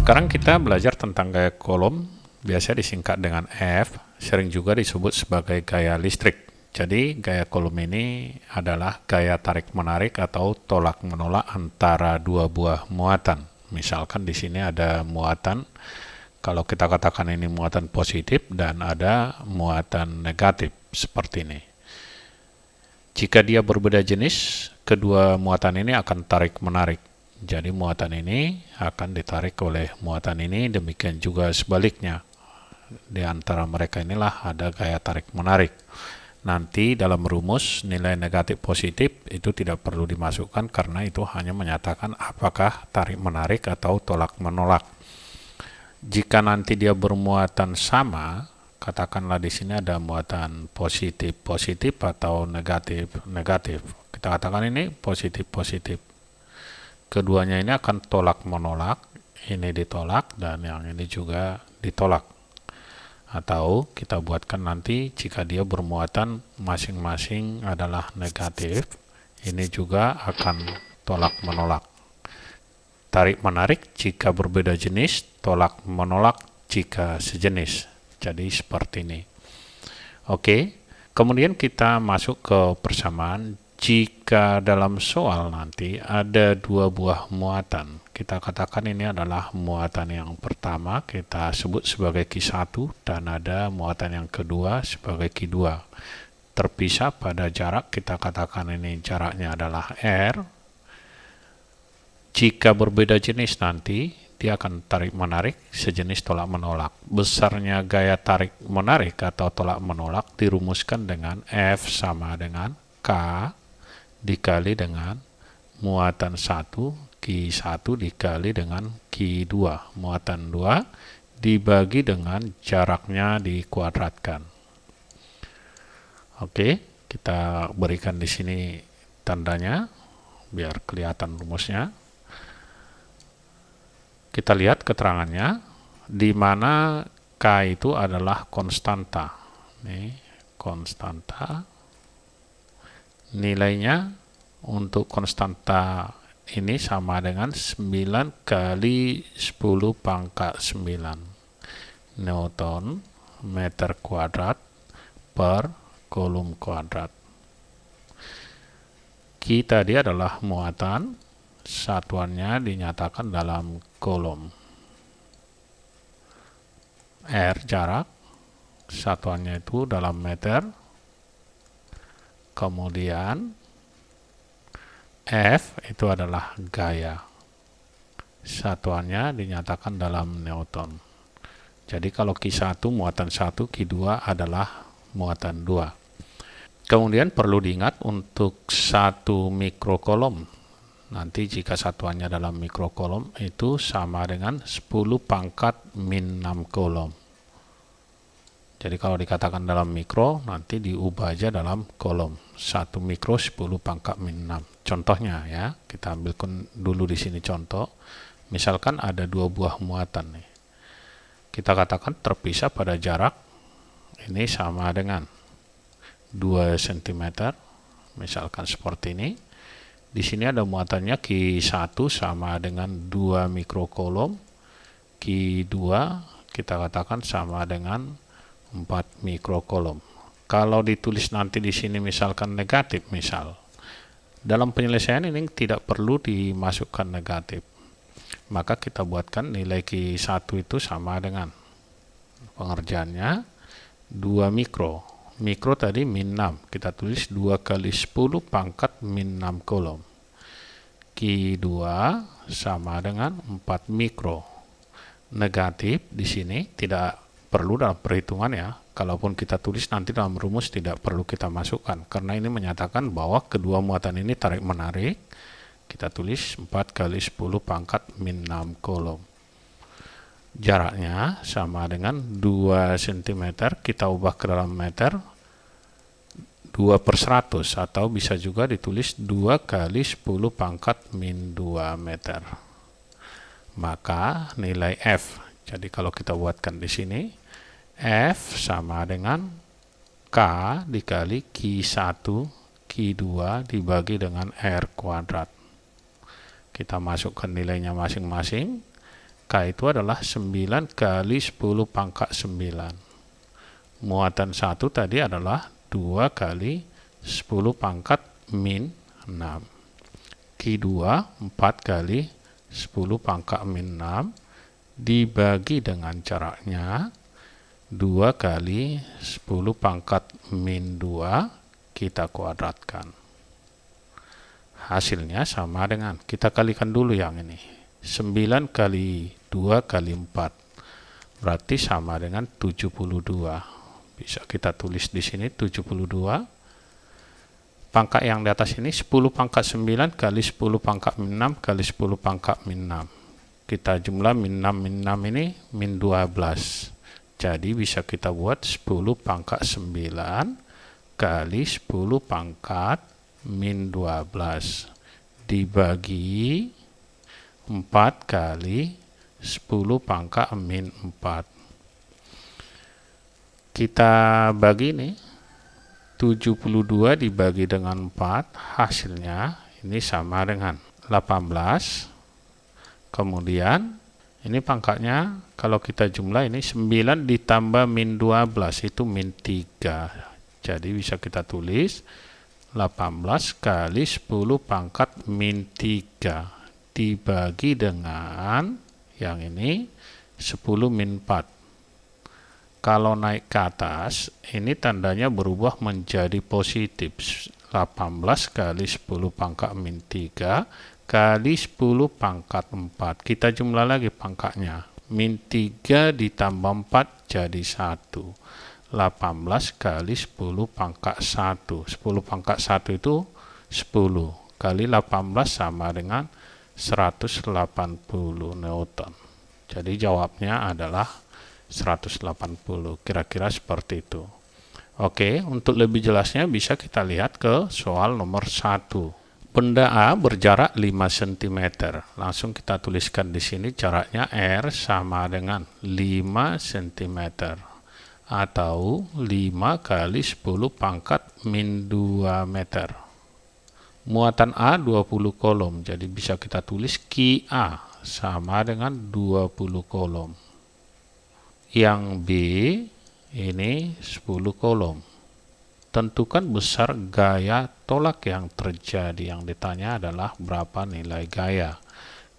Sekarang kita belajar tentang gaya kolom, biasa disingkat dengan F, sering juga disebut sebagai gaya listrik. Jadi gaya kolom ini adalah gaya tarik-menarik atau tolak-menolak antara dua buah muatan. Misalkan di sini ada muatan, kalau kita katakan ini muatan positif dan ada muatan negatif seperti ini. Jika dia berbeda jenis, kedua muatan ini akan tarik-menarik. Jadi muatan ini akan ditarik oleh muatan ini, demikian juga sebaliknya. Di antara mereka inilah ada gaya tarik-menarik. Nanti dalam rumus nilai negatif positif itu tidak perlu dimasukkan karena itu hanya menyatakan apakah tarik-menarik atau tolak-menolak. Jika nanti dia bermuatan sama, katakanlah di sini ada muatan positif-positif atau negatif-negatif. Kita katakan ini positif-positif. Keduanya ini akan tolak-menolak, ini ditolak dan yang ini juga ditolak. Atau kita buatkan nanti jika dia bermuatan masing-masing adalah negatif, ini juga akan tolak-menolak. Tarik-menarik jika berbeda jenis, tolak-menolak jika sejenis. Jadi seperti ini. Oke, kemudian kita masuk ke persamaan. Jika dalam soal nanti ada dua buah muatan, kita katakan ini adalah muatan yang pertama, kita sebut sebagai Q1, dan ada muatan yang kedua sebagai Q2. Terpisah pada jarak, kita katakan ini jaraknya adalah R. Jika berbeda jenis nanti, dia akan tarik-menarik sejenis tolak-menolak. Besarnya gaya tarik-menarik atau tolak-menolak dirumuskan dengan F sama dengan K dikali dengan muatan 1, Q1 dikali dengan Q2. Muatan 2 dibagi dengan jaraknya dikuadratkan. Oke, kita berikan di sini tandanya biar kelihatan rumusnya. Kita lihat keterangannya, di mana K itu adalah konstanta. Ini konstanta. Nilainya untuk konstanta ini sama dengan 9 kali 10 pangkat 9 Newton meter kuadrat per kolom kuadrat. Q tadi adalah muatan, satuannya dinyatakan dalam kolom. R jarak, satuannya itu dalam meter. Kemudian F itu adalah gaya, satuannya dinyatakan dalam Newton. Jadi kalau Q1 muatan 1, Q2 adalah muatan 2. Kemudian perlu diingat untuk satu mikrokolom, nanti jika satuannya dalam mikrokolom itu sama dengan 10 pangkat min 6 kolom. Jadi kalau dikatakan dalam mikro, nanti diubah aja dalam kolom. 1 mikro 10 pangkat min 6. Contohnya ya, kita ambilkan dulu di sini contoh. Misalkan ada dua buah muatan nih. Kita katakan terpisah pada jarak, ini sama dengan 2 cm. Misalkan seperti ini. Di sini ada muatannya Q1 sama dengan 2 mikrokolom. Q2 kita katakan sama dengan 4 mikrokolom. Kalau ditulis nanti di sini misalkan negatif, dalam penyelesaian ini tidak perlu dimasukkan negatif. Maka kita buatkan nilai Q1 itu sama dengan pengerjaannya 2 mikro. Mikro tadi min 6. Kita tulis 2 kali 10 pangkat min 6 kolom. Q2 sama dengan 4 mikro. Negatif di sini tidak perlu dalam perhitungan ya. Kalaupun kita tulis nanti dalam rumus tidak perlu kita masukkan karena ini menyatakan bahwa kedua muatan ini tarik menarik. Kita tulis 4 kali 10 pangkat min 6 kolom. Jaraknya sama dengan 2 cm, kita ubah ke dalam meter, 2/100 atau bisa juga ditulis 2 kali 10 pangkat min 2 meter. Maka nilai F, jadi kalau kita buatkan di sini, F sama dengan K dikali Q1, Q2 dibagi dengan R kuadrat. Kita masukkan nilainya masing-masing. K K itu adalah 9 kali 10 pangkat 9. Muatan 1 tadi adalah 2 kali 10 pangkat min 6. Q2 4 kali 10 pangkat min 6 dibagi dengan caranya 2 kali 10 pangkat min 2 kita kuadratkan. Hasilnya sama dengan, kita kalikan dulu yang ini. 9 kali 2 kali 4 berarti sama dengan 72. Bisa kita tulis di sini 72. Pangkat yang di atas ini 10 pangkat 9 kali 10 pangkat min 6 kali 10 pangkat min 6. Kita jumlah min 6 ini min 12. Jadi bisa kita buat 10 pangkat 9 kali 10 pangkat min 12 dibagi 4 kali 10 pangkat min 4. Kita bagi ini 72 dibagi dengan 4, hasilnya ini sama dengan 18. Kemudian ini pangkatnya kalau kita jumlah ini 9 ditambah min 12 itu min 3. Jadi bisa kita tulis 18 kali 10 pangkat min 3 dibagi dengan yang ini 10 min 4. Kalau naik ke atas, ini tandanya berubah menjadi positif. 18 kali 10 pangkat min 3 kali 10 pangkat 4. Kita jumlah lagi pangkatnya. Min 3 ditambah 4 jadi 1. 18 kali 10 pangkat 1. 10 pangkat 1 itu 10. Kali 18 sama dengan 180 Newton. Jadi jawabnya adalah 180, kira-kira seperti itu. Oke, untuk lebih jelasnya bisa kita lihat ke soal nomor 1. Benda A berjarak 5 cm. Langsung kita tuliskan di sini jaraknya R sama dengan 5 cm atau 5 kali 10 pangkat min 2 meter. Muatan A 20 kolom, jadi bisa kita tulis QA sama dengan 20 kolom. Yang B ini 10 kolom. Tentukan besar gaya tolak yang terjadi. Yang ditanya adalah berapa nilai gaya.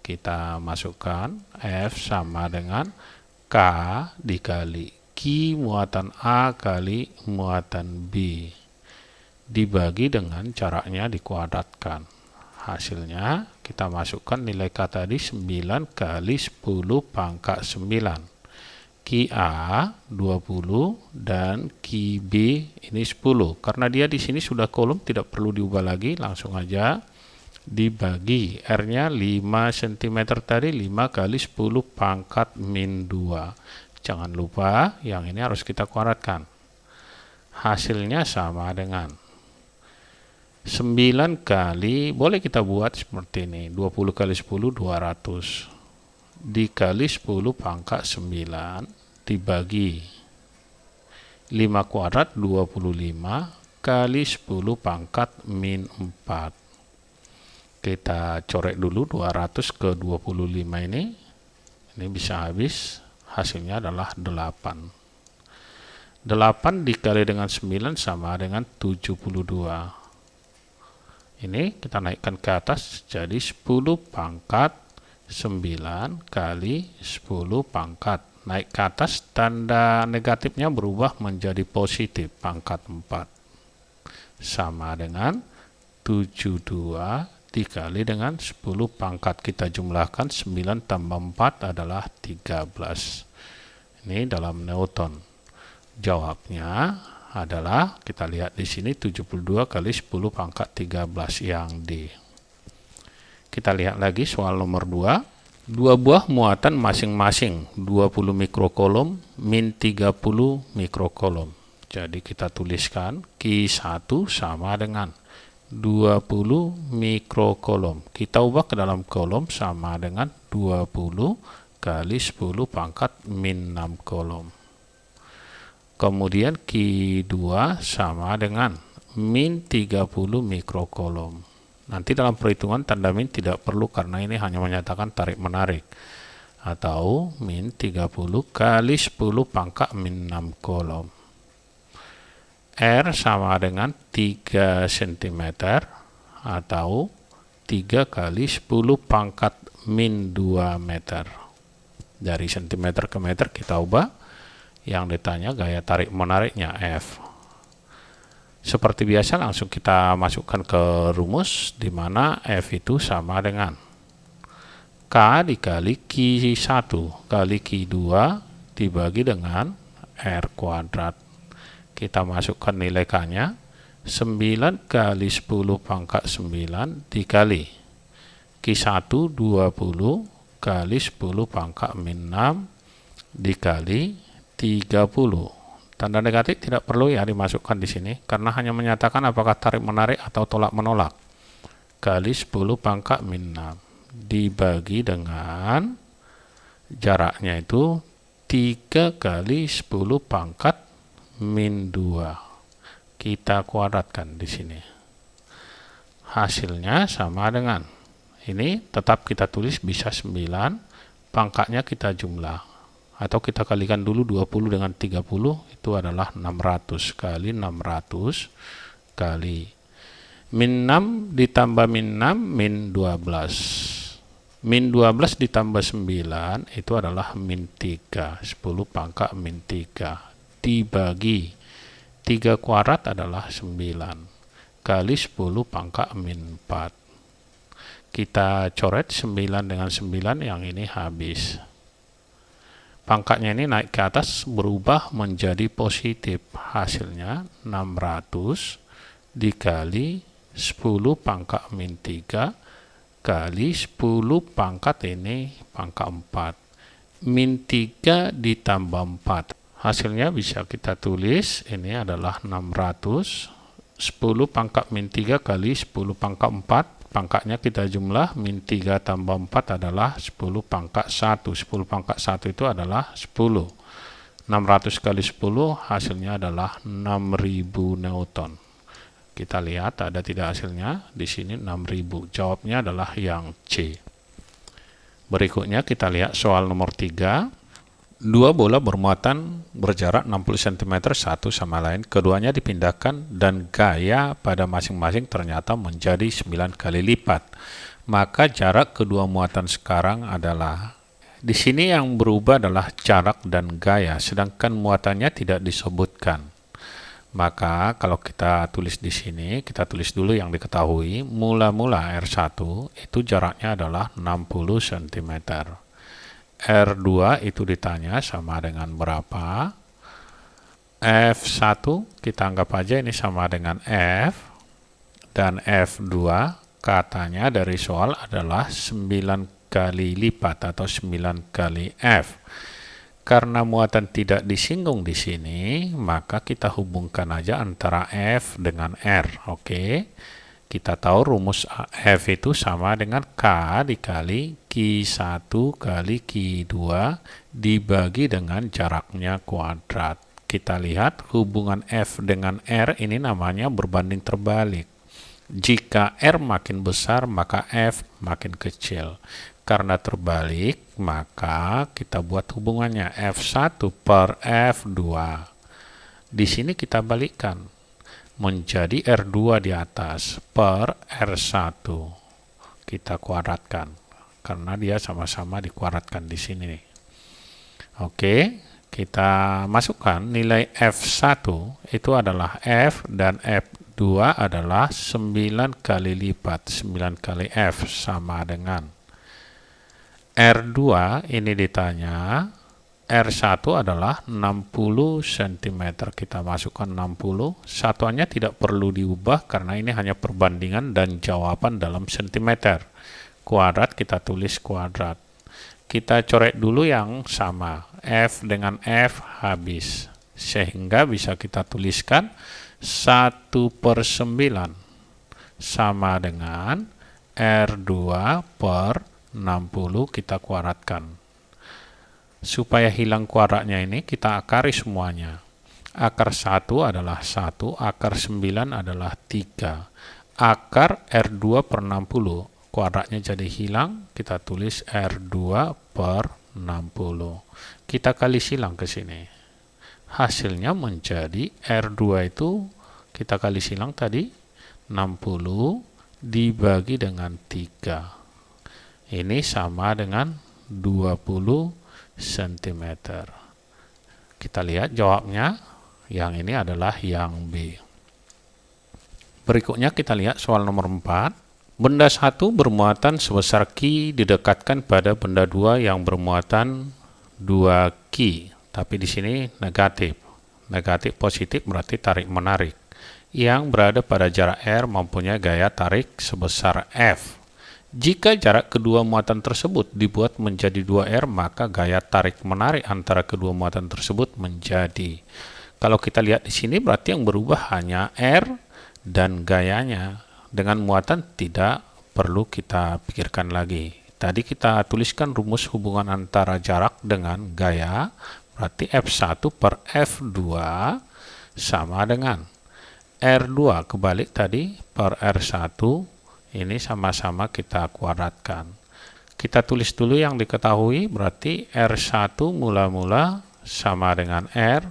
Kita masukkan F sama dengan K dikali Q muatan A kali muatan B. Dibagi dengan caranya dikuadratkan. Hasilnya kita masukkan nilai K tadi 9 kali 10 pangkat 9. QA 20 dan QB ini 10. Karena dia di sini sudah kolom, tidak perlu diubah lagi, langsung aja dibagi. R-nya 5 cm tadi 5 kali 10 pangkat min 2. Jangan lupa yang ini harus kita kuadratkan. Hasilnya sama dengan 9 kali, boleh kita buat seperti ini, 20 kali 10 200 dikali 10 pangkat 9 dibagi 5 kuadrat 25 kali 10 pangkat min 4. Kita corek dulu 200 ke 25 ini bisa habis, hasilnya adalah 8. 8 dikali dengan 9 sama dengan 72. Ini kita naikkan ke atas jadi 10 pangkat 9 kali 10 pangkat. Naik ke atas, tanda negatifnya berubah menjadi positif, pangkat 4. Sama dengan 72 dikali dengan 10 pangkat. Kita jumlahkan 9 tambah 4 adalah 13. Ini dalam Newton. Jawabnya adalah, kita lihat di sini 72 kali 10 pangkat 13 yang D. Kita lihat lagi soal nomor 2. Dua buah muatan masing-masing 20 mikrokolom min 30 mikrokolom. Jadi kita tuliskan Q1 sama dengan 20 mikrokolom. Kita ubah ke dalam kolom sama dengan 20 kali 10 pangkat min 6 kolom. Kemudian Q2 sama dengan min 30 mikrokolom. Nanti dalam perhitungan tanda min tidak perlu karena ini hanya menyatakan tarik-menarik. atau min 30 kali 10 pangkat min 6 kolom. R sama dengan 3 cm atau 3 kali 10 pangkat min 2 meter. Dari cm ke meter kita ubah. Yang ditanya gaya tarik menariknya F. Seperti biasa langsung kita masukkan ke rumus, di mana F itu sama dengan K dikali Q1 kali Q2 dibagi dengan R kuadrat. Kita masukkan nilai K-nya, 9 kali 10 pangkat 9 dikali Q1 20 kali 10 pangkat min 6 dikali 30. Tanda negatif tidak perlu ya dimasukkan di sini, karena hanya menyatakan apakah tarik menarik atau tolak menolak. Kali 10 pangkat min 6 dibagi dengan jaraknya itu 3 kali 10 pangkat min 2. Kita kuadratkan di sini. Hasilnya sama dengan ini, tetap kita tulis bisa 9, pangkatnya kita jumlah atau kita kalikan dulu 20 dengan 30, itu adalah 600 kali 600 kali min 6 ditambah min 6 min 12. Min 12 ditambah 9 itu adalah min 3, 10 pangkat min 3 dibagi 3 kuadrat adalah 9 kali 10 pangkat min 4. Kita coret 9 dengan 9, yang ini habis. Pangkatnya ini naik ke atas berubah menjadi positif. Hasilnya 600 dikali 10 pangkat min 3 kali 10 pangkat ini pangkat 4. Min 3 ditambah 4. Hasilnya bisa kita tulis, ini adalah 600, 10 pangkat min 3 kali 10 pangkat 4, pangkatnya kita jumlah, min 3 tambah 4 adalah 10 pangkat 1, 10 pangkat 1 itu adalah 10. 600 kali 10 hasilnya adalah 6000 Newton. Kita lihat ada tidak hasilnya, di sini 6000, jawabnya adalah yang C. Berikutnya kita lihat soal nomor 3. Dua bola bermuatan berjarak 60 cm satu sama lain, keduanya dipindahkan dan gaya pada masing-masing ternyata menjadi 9 kali lipat. Maka jarak kedua muatan sekarang adalah, di sini yang berubah adalah jarak dan gaya, sedangkan muatannya tidak disebutkan. Maka kalau kita tulis di sini, kita tulis dulu yang diketahui. Mula-mula R1 itu jaraknya adalah 60 cm. R2 itu ditanya sama dengan berapa. F1 kita anggap aja ini sama dengan F, dan F2 katanya dari soal adalah 9 kali lipat atau 9 kali F. Karena muatan tidak disinggung di sini, maka kita hubungkan aja antara F dengan R. Oke. Kita tahu rumus F itu sama dengan K dikali Q1 kali Q2 dibagi dengan jaraknya kuadrat. Kita lihat hubungan F dengan R ini namanya berbanding terbalik. Jika R makin besar, maka F makin kecil. Karena terbalik, maka kita buat hubungannya F1 per F2. Di sini kita balikkan menjadi R2 di atas per R1. Kita kuadratkan karena dia sama-sama dikuadratkan di sini. Oke, kita masukkan nilai F1 itu adalah F dan F2 adalah 9 kali lipat 9 kali F sama dengan R2 ini ditanya. R1 adalah 60 cm, kita masukkan 60, satuannya tidak perlu diubah karena ini hanya perbandingan dan jawaban dalam cm. Kuadrat kita tulis kuadrat. Kita coret dulu yang sama, F dengan F habis, sehingga bisa kita tuliskan 1/9 sama dengan R2 per 60 kita kuadratkan. Supaya hilang kuadratnya ini kita akari semuanya. Akar 1 adalah 1, akar 9 adalah 3. Akar R2 per 60, kuadratnya jadi hilang, kita tulis R2 per 60. Kita kali silang ke sini. Hasilnya menjadi R2 itu kita kali silang tadi 60 dibagi dengan 3. Ini sama dengan 20 cm. Kita lihat jawabnya, yang ini adalah yang B. Berikutnya kita lihat soal nomor 4. Benda 1 bermuatan sebesar Q didekatkan pada benda 2 yang bermuatan 2 Q. Tapi di sini negatif. Negatif positif berarti tarik-menarik. Yang berada pada jarak R mempunyai gaya tarik sebesar F. Jika jarak kedua muatan tersebut dibuat menjadi 2R, maka gaya tarik-menarik antara kedua muatan tersebut menjadi. Kalau kita lihat di sini berarti yang berubah hanya R dan gayanya. Dengan muatan tidak perlu kita pikirkan lagi. Tadi kita tuliskan rumus hubungan antara jarak dengan gaya, berarti F1 per F2 sama dengan R2 kebalik tadi per R1, ini sama-sama kita kuadratkan. Kita tulis dulu yang diketahui, berarti R1 mula-mula sama dengan R.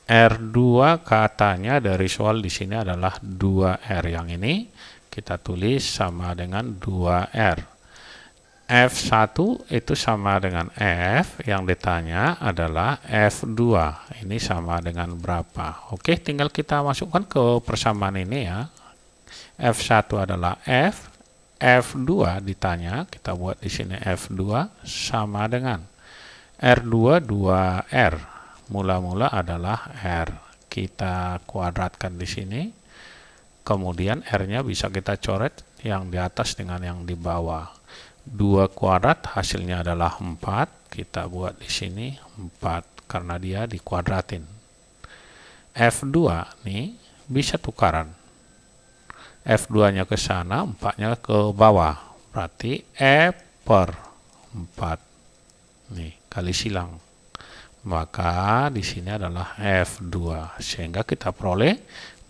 R2 katanya dari soal di sini adalah 2R, yang ini kita tulis sama dengan 2R. F1 itu sama dengan F, yang ditanya adalah F2. Ini sama dengan berapa? Oke, tinggal kita masukkan ke persamaan ini ya. F1 adalah F, F2 ditanya, kita buat di sini F2 sama dengan R2 2R. Mula-mula adalah R. Kita kuadratkan di sini. Kemudian R-nya bisa kita coret yang di atas dengan yang di bawah. 2 kuadrat hasilnya adalah 4. Kita buat di sini 4 karena dia dikuadratin. F2 nih bisa tukaran. F2-nya ke sana, 4-nya ke bawah. Berarti F per 4. Nih, kali silang. Maka di sini adalah F2. Sehingga kita peroleh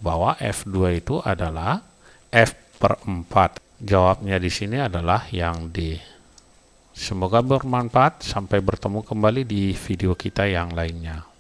bahwa F2 itu adalah F per 4. Jawabnya di sini adalah yang D. Semoga bermanfaat. Sampai bertemu kembali di video kita yang lainnya.